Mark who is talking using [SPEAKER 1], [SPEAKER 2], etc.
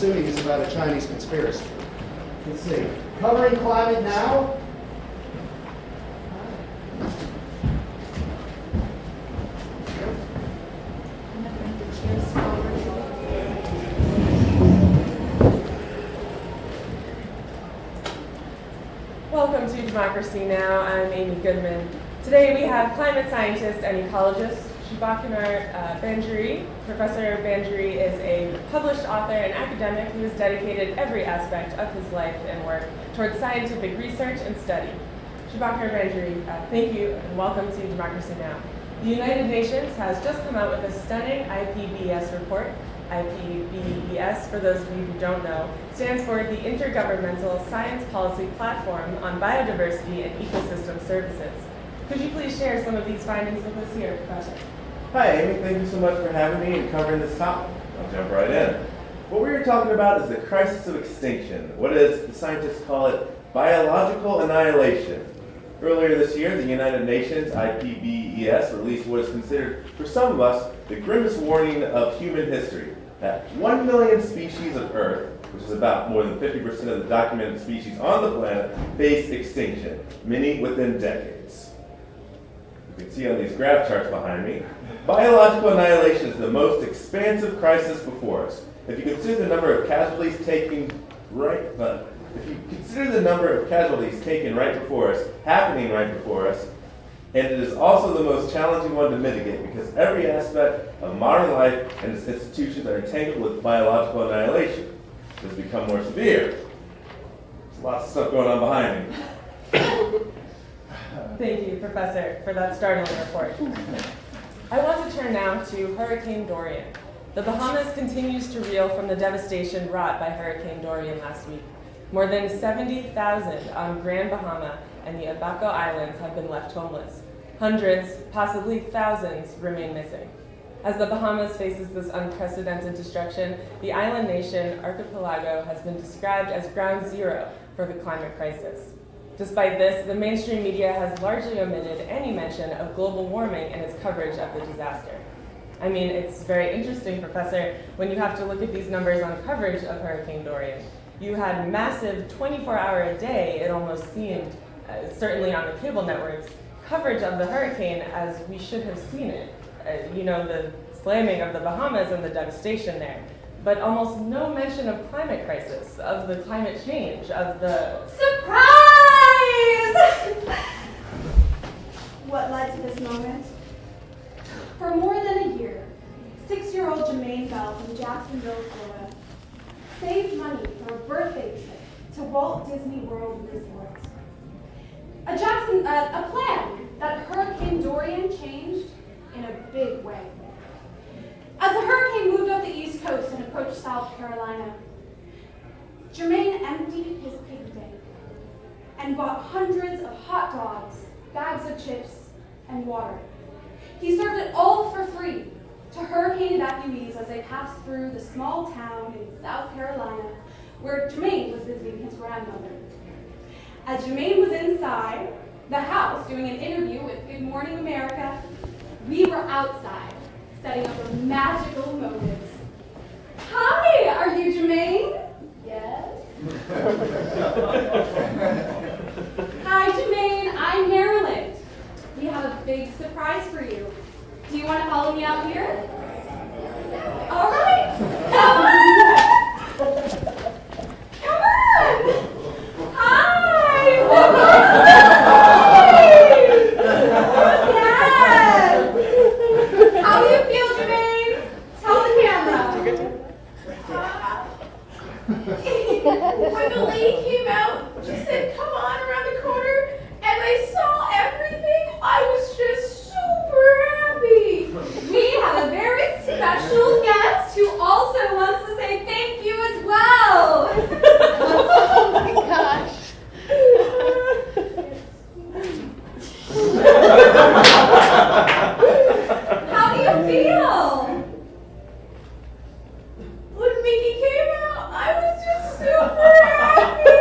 [SPEAKER 1] Assuming it's about a Chinese conspiracy. Let's see. Covering climate now.
[SPEAKER 2] Welcome to Democracy Now! I'm Amy Goodman. Today we have climate scientist and ecologist Shubhankar Banjuri. Professor Banjuri is a published author and academic who has dedicated every aspect of his life and work towards scientific research and study. Shubhankar Banjuri, thank you and welcome to Democracy Now! The United Nations has just come out with a stunning IPBES report. IPBES, for those of you who don't know, stands for the Intergovernmental Science Policy Platform on Biodiversity and Ecosystem Services. Could you please share some of these findings with us here, Professor?
[SPEAKER 3] Hi, Amy. Thank you so much for having me and covering this topic. I'll jump right in. What we are talking about is the crisis of extinction. What is, the scientists call it, biological annihilation. Earlier this year, the United Nations, IPBES, released what is considered, for some of us, the grimmest warning of human history, that 1 million species of Earth, which is about more than 50% of the documented species on the planet, face extinction, many within decades. You can see on these graph charts behind me, biological annihilation is the most expansive crisis before us. If you consider the number of casualties taken right before us, happening right before us, and it is also the most challenging one to mitigate because every aspect of modern life and its institutions are entangled with biological annihilation. It has become more severe. There's lots of stuff going on behind me.
[SPEAKER 2] Thank you, Professor, for that startling report. I want to turn now to Hurricane Dorian. The Bahamas continues to reel from the devastation wrought by Hurricane Dorian last week. More than 70,000 on Grand Bahama and the Abaco Islands have been left homeless. Hundreds, possibly thousands, remain missing. As the Bahamas faces this unprecedented destruction, the island nation archipelago has been described as ground zero for the climate crisis. Despite this, the mainstream media has largely omitted any mention of global warming in its coverage of the disaster. I mean, it's very interesting, Professor, when you have to look at these numbers on coverage of Hurricane Dorian. You had massive 24-hour-a-day, it almost seemed, certainly on the cable networks, coverage of the hurricane as we should have seen it. The slamming of the Bahamas and the devastation there. But almost no mention of climate crisis, of the climate change, of the...
[SPEAKER 4] Surprise! What led to this moment? For more than a year, 6-year-old Jermaine Bell from Jacksonville, Florida, saved money for a birthday trip to Walt Disney World Resort. A plan that Hurricane Dorian changed in a big way. As the hurricane moved up the East Coast and approached South Carolina, Jermaine emptied his piggy bank and bought hundreds of hot dogs, bags of chips, and water. He served it all for free to hurricane evacuees as they passed through the small town in South Carolina where Jermaine was visiting his grandmother. As Jermaine was inside the house doing an interview with Good Morning America, we were outside setting up a magical moment. Hi, are you Jermaine? Yes. Hi, Jermaine, I'm Marilyn. We have a big surprise for you. Do you want to follow me out here? All right. Come on. Come on. Hi. Yes. How do you feel, Jermaine? Tell the camera. When the lady came out, she said, "Come on around the corner," and I saw everything. I was just super happy. We have a very special guest who also wants to say thank you as well. Oh my gosh. How do you feel? When Mickey came out, I was just super happy.